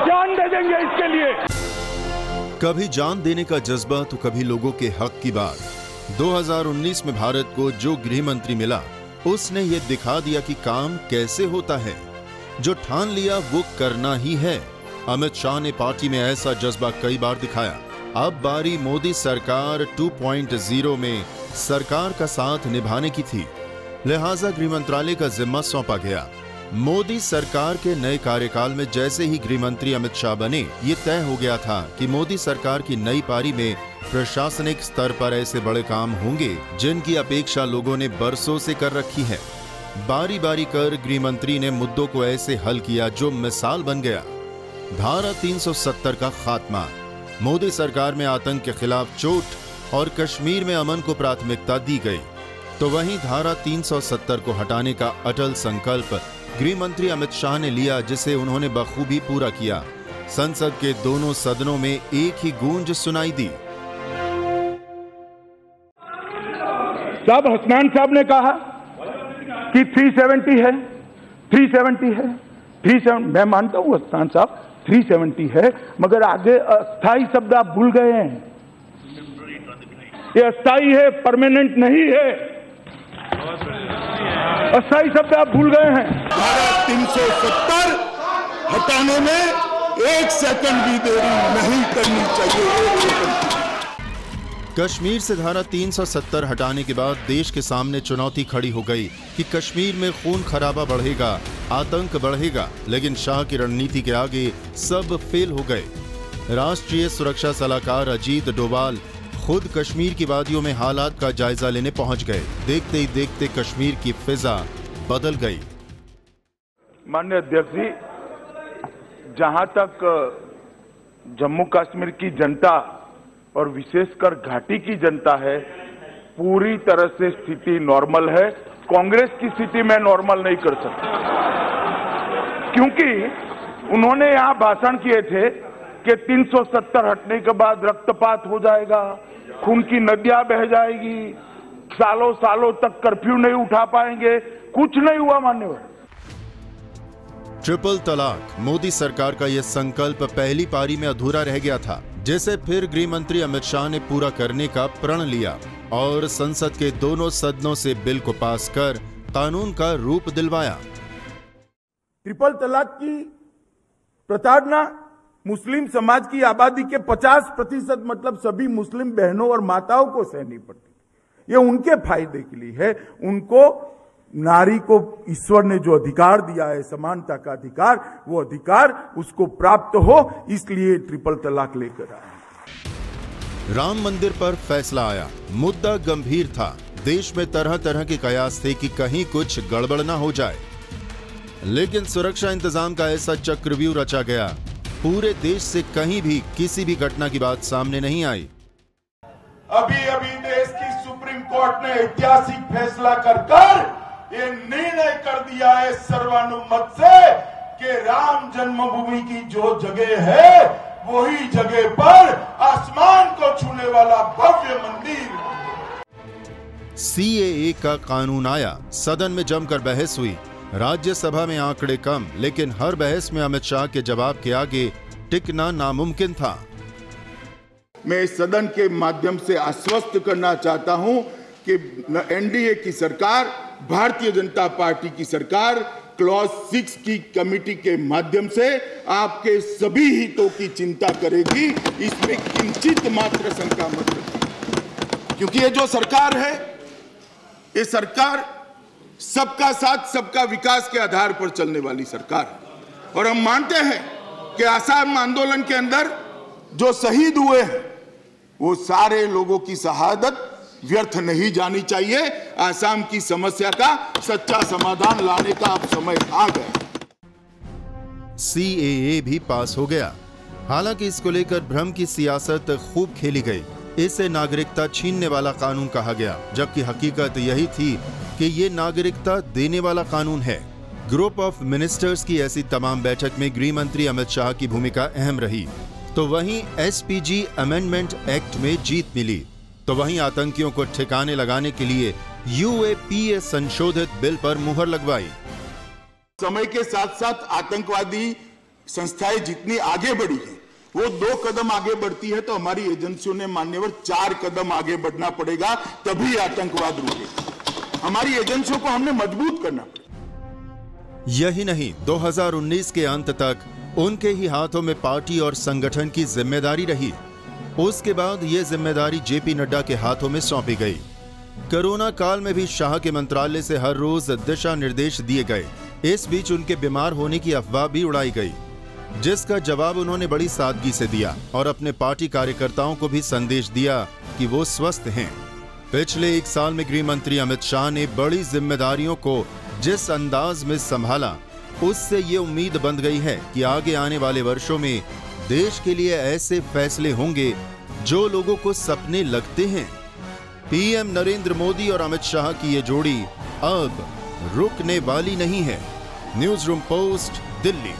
जान दे देंगे इसके लिए। कभी जान देने का जज्बा तो कभी लोगों के हक की बात। 2019 में भारत को जो गृह मंत्री मिला उसने ये दिखा दिया कि काम कैसे होता है। जो ठान लिया वो करना ही है। अमित शाह ने पार्टी में ऐसा जज्बा कई बार दिखाया। अब बारी मोदी सरकार 2.0 में सरकार का साथ निभाने की थी, लिहाजा गृह मंत्रालय का जिम्मा सौंपा गया। मोदी सरकार के नए कार्यकाल में जैसे ही गृह मंत्री अमित शाह बने, ये तय हो गया था कि मोदी सरकार की नई पारी में प्रशासनिक स्तर पर ऐसे बड़े काम होंगे जिनकी अपेक्षा लोगों ने बरसों से कर रखी है। बारी बारी कर गृह मंत्री ने मुद्दों को ऐसे हल किया जो मिसाल बन गया। धारा 370 का खात्मा, मोदी सरकार में आतंक के खिलाफ चोट और कश्मीर में अमन को प्राथमिकता दी गई। तो वहीं धारा 370 को हटाने का अटल संकल्प गृह मंत्री अमित शाह ने लिया, जिसे उन्होंने बखूबी पूरा किया। संसद के दोनों सदनों में एक ही गूंज सुनाई दी। साहब हसनैन साहब ने कहा कि 370 है, 370 है, 370। मैं मानता हूं हसनैन साहब 370 है, मगर आगे अस्थाई शब्द आप भूल गए हैं। ये अस्थाई है, परमानेंट नहीं है। अस्थाई शब्द आप भूल गए हैं। धारा 370 हटाने में एक सेकंड भी देरी नहीं करनी चाहिए। कश्मीर से धारा 370 हटाने के बाद देश के सामने चुनौती खड़ी हो गई कि कश्मीर में खून खराबा बढ़ेगा, आतंक बढ़ेगा, लेकिन शाह की रणनीति के आगे सब फेल हो गए। राष्ट्रीय सुरक्षा सलाहकार अजीत डोभाल खुद कश्मीर की वादियों में हालात का जायजा लेने पहुंच गए। देखते ही देखते कश्मीर की फिजा बदल गई। माननीय अध्यक्ष जी, जहां तक जम्मू कश्मीर की जनता और विशेषकर घाटी की जनता है, पूरी तरह से स्थिति नॉर्मल है। कांग्रेस की स्थिति में नॉर्मल नहीं कर सकती, क्योंकि उन्होंने यहां भाषण किए थे कि 370 हटने के बाद रक्तपात हो जाएगा, खून की नदियां बह जाएगी, सालों सालों तक कर्फ्यू नहीं उठा पाएंगे। कुछ नहीं हुआ मान्यवर। ट्रिपल तलाक, मोदी सरकार का यह संकल्प पहली पारी में अधूरा रह गया था, जिसे फिर गृह मंत्री अमित शाह ने पूरा करने का प्रण लिया और संसद के दोनों सदनों से बिल को पास कर कानून का रूप दिलवाया। ट्रिपल तलाक की प्रताड़ना मुस्लिम समाज की आबादी के 50% मतलब सभी मुस्लिम बहनों और माताओं को सहनी पड़ती। ये उनके फायदे के लिए है। उनको, नारी को ईश्वर ने जो अधिकार दिया है, समानता का अधिकार, वो अधिकार उसको प्राप्त हो, इसलिए ट्रिपल तलाक लेकर आए। राम मंदिर पर फैसला आया। मुद्दा गंभीर था। देश में तरह तरह के कयास थे कि कहीं कुछ गड़बड़ ना हो जाए, लेकिन सुरक्षा इंतजाम का ऐसा चक्रव्यूह रचा गया, पूरे देश से कहीं भी किसी भी घटना की बात सामने नहीं आई। अभी अभी देश की सुप्रीम कोर्ट ने ऐतिहासिक फैसला कर ये निर्णय कर दिया है सर्वानुमत से कि राम जन्मभूमि की जो जगह है, वही जगह पर आसमान को छूने वाला भव्य मंदिर। सीएए का कानून आया, सदन में जमकर बहस हुई। राज्यसभा में आंकड़े कम, लेकिन हर बहस में अमित शाह के जवाब के आगे टिकना नामुमकिन था। मैं सदन के माध्यम से आश्वस्त करना चाहता हूं कि एनडीए की सरकार, भारतीय जनता पार्टी की सरकार क्लॉज 6 की कमेटी के माध्यम से आपके सभी हितों की चिंता करेगी। इसमें किंचित मात्र शंका मत रखिए, क्योंकि ये जो सरकार है, ये सरकार सबका साथ सबका विकास के आधार पर चलने वाली सरकार है। और हम मानते हैं कि आसाम आंदोलन के अंदर जो शहीद हुए हैं, वो सारे लोगों की शहादत व्यर्थ नहीं जानी चाहिए। आसाम की समस्या का सच्चा समाधान लाने का अब समय आ गया। सीएए भी पास हो गया। हालांकि इसको लेकर भ्रम की सियासत खूब खेली गई। इसे नागरिकता छीनने वाला कानून कहा गया, जबकि हकीकत यही थी कि ये नागरिकता देने वाला कानून है। ग्रुप ऑफ मिनिस्टर्स की ऐसी तमाम बैठक में गृह मंत्री अमित शाह की भूमिका अहम रही। तो वहीं एसपीजी अमेंडमेंट एक्ट में जीत मिली, तो वहीं आतंकियों को ठिकाने लगाने के लिए यूएपीए संशोधित बिल पर मुहर लगवाई। समय के साथ साथ आतंकवादी संस्थाएं जितनी आगे बढ़ी है, वो 2 कदम आगे बढ़ती है तो हमारी एजेंसियों ने मान्यवर 4 कदम आगे बढ़ना पड़ेगा, तभी आतंकवाद रुकेगा। हमारी एजेंसियों को हमने मजबूत करना पड़ेगा। यही नहीं, 2019 के अंत तक उनके ही हाथों में पार्टी और संगठन की जिम्मेदारी रही। उसके बाद यह जिम्मेदारी जेपी नड्डा के हाथों में सौंपी गई। कोरोना काल में भी शाह के मंत्रालय से हर रोज दिशा निर्देश दिए गए। इस बीच उनके बीमार होने की अफवाह भी उड़ाई गई, जिसका जवाब उन्होंने बड़ी सादगी से दिया और अपने पार्टी कार्यकर्ताओं को भी संदेश दिया कि वो स्वस्थ हैं। पिछले 1 साल में गृह मंत्री अमित शाह ने बड़ी जिम्मेदारियों को जिस अंदाज में संभाला, उससे ये उम्मीद बंध गई है कि आगे आने वाले वर्षों में देश के लिए ऐसे फैसले होंगे जो लोगों को सपने लगते हैं। पीएम नरेंद्र मोदी और अमित शाह की ये जोड़ी अब रुकने वाली नहीं है। News room post, Delhi.